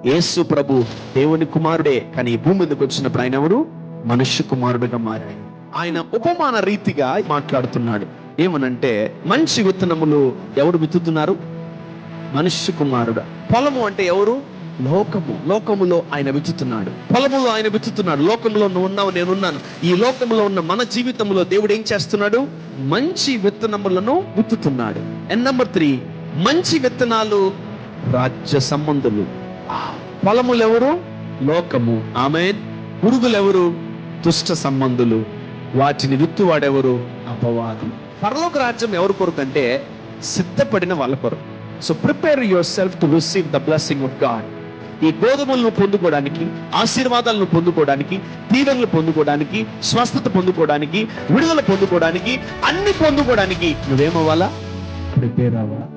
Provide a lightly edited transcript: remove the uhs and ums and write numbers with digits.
యేసు ప్రభు దేవుని కుమారుడే, కానీ ఈ భూమి మీదకి వచ్చినప్పుడు ఆయన ఎవరు? మనుష్య కుమారుడుగా మారాడు. ఆయన ఉపమాన రీతిగా మాట్లాడుతున్నాడు. ఏమనంటే, మంచి విత్తనములు ఎవరు విత్తుతున్నారు? మనుష్య కుమారుడు. పొలము అంటే ఎవరు? లోకము. లోకములో ఆయన విత్తుతున్నాడు. పొలములో ఆయన విత్తుతున్నాడు. లోకంలో నువ్వు ఉన్నావు, నేనున్నాను. ఈ లోకంలో ఉన్న మన జీవితంలో దేవుడు ఏం చేస్తున్నాడు? మంచి విత్తనములను విత్తుతున్నాడు. అండ్ నెంబర్ 3, మంచి విత్తనాలు రాజ్య సంబంధులు. పొలములు ఎవరు? లోకము. ఆమేన్. పురుగులు ఎవరు? దుష్ట సంబంధులు. వాటిని విత్తువాడెవరు? అపవాది. పరలోక రాజ్యం ఎవరి కొరకు అంటే సిద్ధపడిన వాళ్ళ కొరకు. So prepare your self to receive the blessing of God. ఈ గోధుమలను పొందుకోవడానికి, ఆశీర్వాదాలను పొందుకోవడానికి, దీవెనలు పొందుకోవడానికి, స్వస్థత పొందుకోవడానికి, విడుదల పొందుకోవడానికి, అన్ని పొందుకోవడానికి నువ్వేమవ్వాలా? ప్రిపేర్ అవ్వాలా.